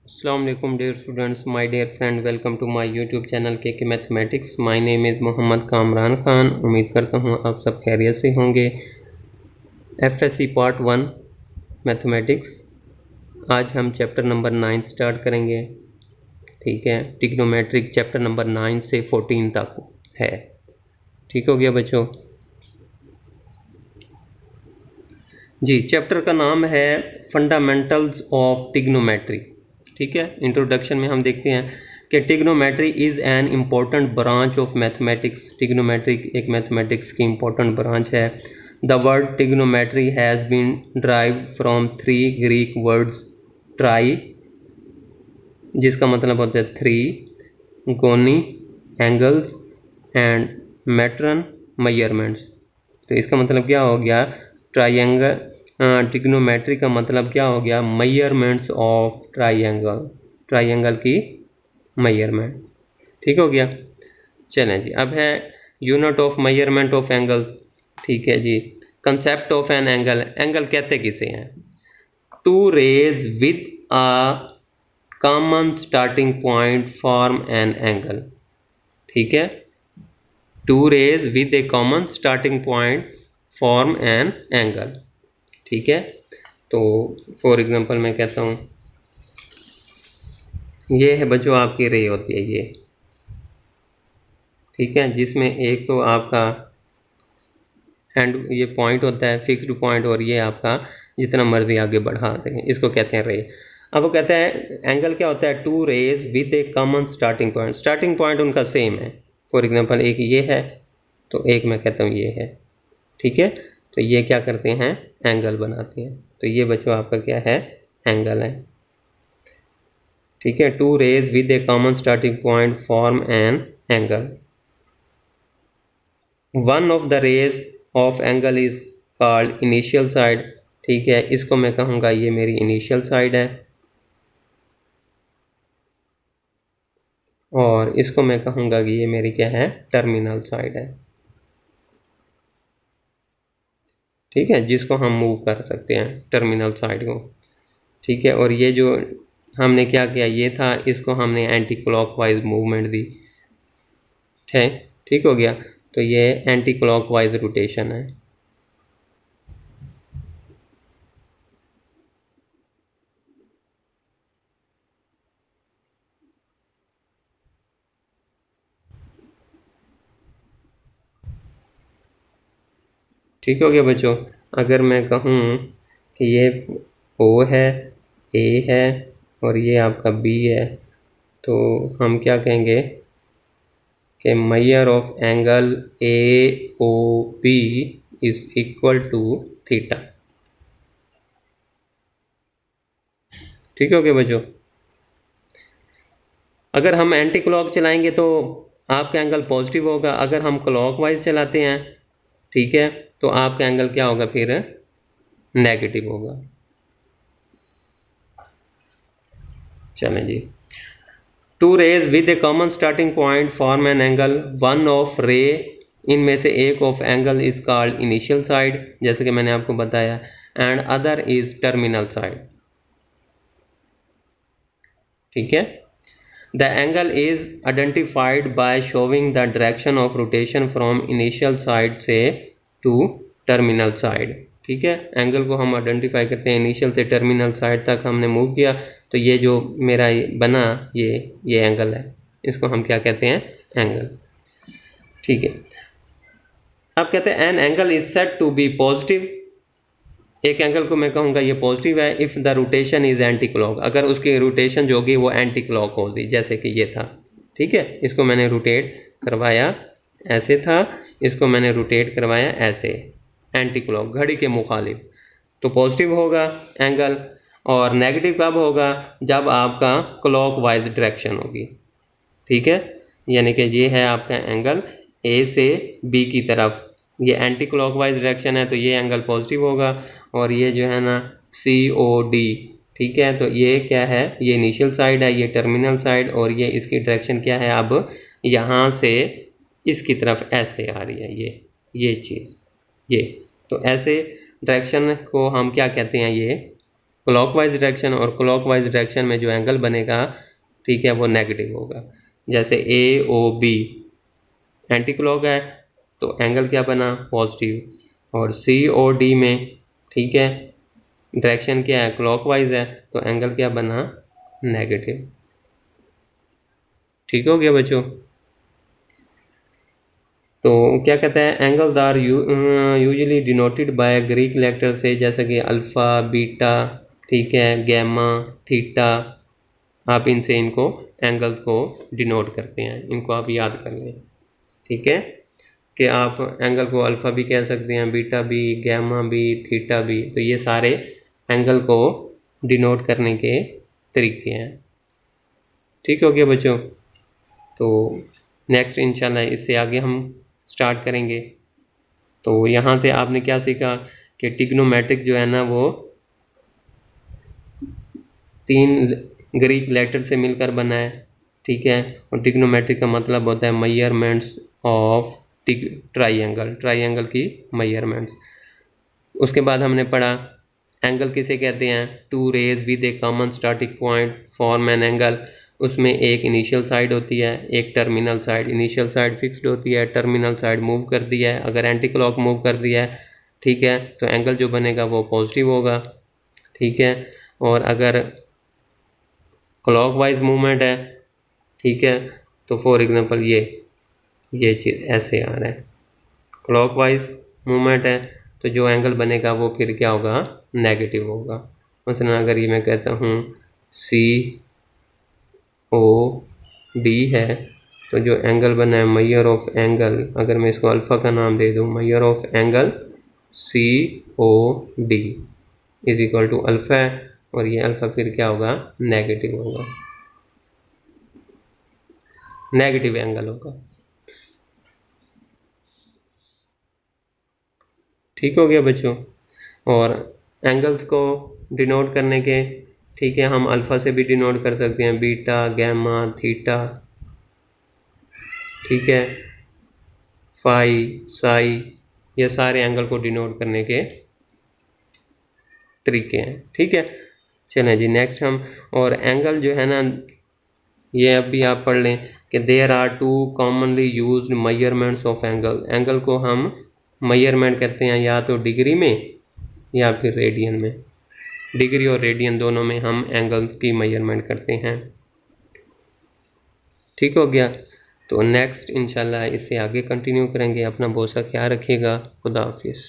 Assalamu alaikum dear students, my dear friend, welcome to my YouTube channel KK Mathematics. My name is Mohammad Kamran Khan. उम्मीद करता हूँ आप सब खैरियत से होंगे। FSC पार्ट 1 मैथमेटिक्स, आज हम चैप्टर नंबर 9 स्टार्ट करेंगे। ठीक है, ट्रिग्नोमेट्रिक चैप्टर नंबर 9 से 14 तक है। ठीक हो गया बच्चों जी। चैप्टर का नाम है फंडामेंटल्स ऑफ ट्रिग्नोमेट्री। ठीक है, इंट्रोडक्शन में हम देखते हैं कि trigonometry is an important branch of mathematics. Trigonometry एक मैथमेटिक्स की इम्पोर्टेंट ब्रांच है। The word trigonometry has been derived from 3 Greek words, tri जिसका मतलब होता है 3, गोनी एंगल्स एंड मेट्रन मेजरमेंट्स। तो इसका मतलब क्या हो गया, ट्राइंगल ट्रिग्नोमेट्री का मतलब क्या हो गया, मेजरमेंट्स ऑफ ट्राइंगल की मेजरमेंट। ठीक हो गया। चलें जी, अब है unit of measurement of angle. ठीक है जी। Concept of an angle, angle कहते किसे हैं? Two rays with a common starting point form an angle. ठीक है, two rays with a common starting point form an angle. ठीक है, तो फॉर एग्जांपल मैं कहता हूँ ये है बच्चों आपकी रे होती है ये। ठीक है, जिसमें एक तो आपका एंड ये पॉइंट होता है फिक्स्ड पॉइंट, और ये आपका जितना मर्जी आगे बढ़ा दें, इसको कहते हैं रे। अब वो कहते हैं एंगल क्या होता है, two rays with a common starting point. Starting point उनका सेम है। फॉर एग्जांपल एक ये है तो एक मैं कहता हूँ ये है। ठीक है, तो ये क्या करते हैं, एंगल बनाते हैं। तो ये बच्चों आपका क्या है, एंगल है। ठीक है, two rays with a common starting point form an angle. One of the rays of angle is called initial side. ठीक है, इसको मैं कहूँगा ये मेरी इनिशियल साइड है, और इसको मैं कहूँगा कि ये मेरी क्या है, टर्मिनल साइड है। ठीक है, जिसको हम मूव कर सकते हैं टर्मिनल साइड को। ठीक है, और ये जो हमने क्या किया, ये था, इसको हमने एंटी क्लॉकवाइज मूवमेंट दी। ठीक हो गया, तो ये एंटी क्लॉकवाइज रोटेशन है। ठीक हो गया बच्चों। अगर मैं कहूँ कि ये O है, A है और ये आपका B है, तो हम क्या कहेंगे कि measure of angle AOB is equal to theta. ठीक हो गया बच्चों। अगर हम एंटी क्लॉक चलाएंगे तो आपका एंगल पॉजिटिव होगा। अगर हम क्लॉकवाइज चलाते हैं, ठीक है, तो आपका एंगल क्या होगा, फिर नेगेटिव होगा। चलें जी। Two rays with a common starting point form an angle. One of ray, इनमें से एक of angle is called initial side, जैसे कि मैंने आपको बताया, and other is terminal side. ठीक है, the angle is identified by showing the direction of rotation from initial side से टू टर्मिनल साइड। ठीक है, एंगल को हम आइडेंटिफाई करते हैं, इनिशियल से टर्मिनल साइड तक हमने मूव किया, तो ये जो मेरा बना ये एंगल है, इसको हम क्या कहते हैं, एंगल। ठीक है, अब कहते हैं an angle is said to be positive. एक एंगल को मैं कहूँगा ये पॉजिटिव है if the rotation is anti clock, अगर उसकी रोटेशन जो होगी वो एंटी क्लॉक होगी, जैसे कि ये था। ठीक है, इसको मैंने रोटेट करवाया, ऐसे था, इसको मैंने रोटेट करवाया ऐसे, एंटी क्लॉक, घड़ी के मुखालिफ, तो पॉजिटिव होगा एंगल। और नेगेटिव कब होगा, जब आपका क्लॉकवाइज डायरेक्शन होगी। ठीक है, यानी कि ये है आपका एंगल A से B की तरफ, ये एंटी क्लॉकवाइज डायरेक्शन है, तो ये एंगल पॉजिटिव होगा। और ये जो है ना COD, ठीक है, तो ये क्या है, ये इनिशियल साइड है, ये टर्मिनल साइड, और ये इसकी डायरेक्शन क्या है, अब यहाँ से इसकी तरफ ऐसे आ रही है ये चीज़, ये तो ऐसे डायरेक्शन को हम क्या कहते हैं, ये क्लॉकवाइज डायरेक्शन और क्लॉकवाइज डायरेक्शन में जो एंगल बनेगा, ठीक है, वो नेगेटिव होगा। जैसे ए ओ बी एंटी क्लॉक है तो एंगल क्या बना, पॉजिटिव। और सी ओ डी में, ठीक है, डायरेक्शन क्या है, क्लॉकवाइज है, तो एंगल क्या बना, नेगेटिव। ठीक हो गया बच्चों। तो क्या कहता है, angles are usually denoted by Greek letter से, जैसे कि अल्फ़ा, बीटा, ठीक है, गैमा, थीटा। आप इनसे इनको एंगल्स को डिनोट करते हैं, इनको आप याद कर लें। ठीक है, कि आप एंगल को अल्फ़ा भी कह सकते हैं, बीटा भी, गैमा भी, थीटा भी। तो ये सारे एंगल को डिनोट करने के तरीके हैं। ठीक हो गया बच्चों। तो नेक्स्ट इंशाल्लाह इससे आगे हम स्टार्ट करेंगे। तो यहाँ से आपने क्या सीखा कि ट्रिग्नोमेट्रिक जो है ना वो 3 ग्रीक लेटर से मिलकर बना है। ठीक है, और ट्रिग्नोमेट्रिक का मतलब होता है मेजरमेंट्स ऑफ ट्राइंगल की मेजरमेंट्स। उसके बाद हमने पढ़ा एंगल किसे कहते हैं, two rays with a common starting point form an angle. उसमें एक इनिशियल साइड होती है, एक terminal side. Initial side fixed होती है, टर्मिनल साइड मूव कर दिया है। अगर एंटी क्लॉक मूव कर दिया है, ठीक है, तो एंगल जो बनेगा वो पॉजिटिव होगा। ठीक है, और अगर क्लॉकवाइज मूवमेंट है, ठीक है, तो फॉर एग्जांपल ये चीज़ ऐसे आ रहा है, क्लॉकवाइज मूवमेंट है, तो जो एंगल बनेगा वो फिर क्या होगा, नेगेटिव होगा। मसलन अगर ये मैं कहता हूँ सी ओ डी है, तो जो एंगल बना है मेजर ऑफ एंगल, अगर मैं इसको अल्फ़ा का नाम दे दूँ, measure of angle C O D is equal to alpha है, और ये अल्फ़ा फिर क्या होगा, नेगेटिव होगा, नेगेटिव एंगल होगा। ठीक हो गया बच्चों। और एंगल्स को डिनोट करने के, ठीक है, हम अल्फ़ा से भी डिनोट कर सकते हैं, बीटा, गैमा, थीटा, ठीक है, फाई, साई, ये सारे एंगल को डिनोट करने के तरीके हैं। ठीक है, चलें जी नेक्स्ट हम, और एंगल जो है ना, ये अभी आप पढ़ लें कि there are 2 commonly used measurements of angle. Angle को हम मेजरमेंट करते हैं या तो डिग्री में या फिर रेडियन में। डिग्री और रेडियन दोनों में हम एंगल्स की मेजरमेंट करते हैं। ठीक हो गया। तो नेक्स्ट इंशाल्लाह इससे आगे कंटिन्यू करेंगे। अपना बहुत सा ख्याल रखिएगा। खुदा हाफिज़।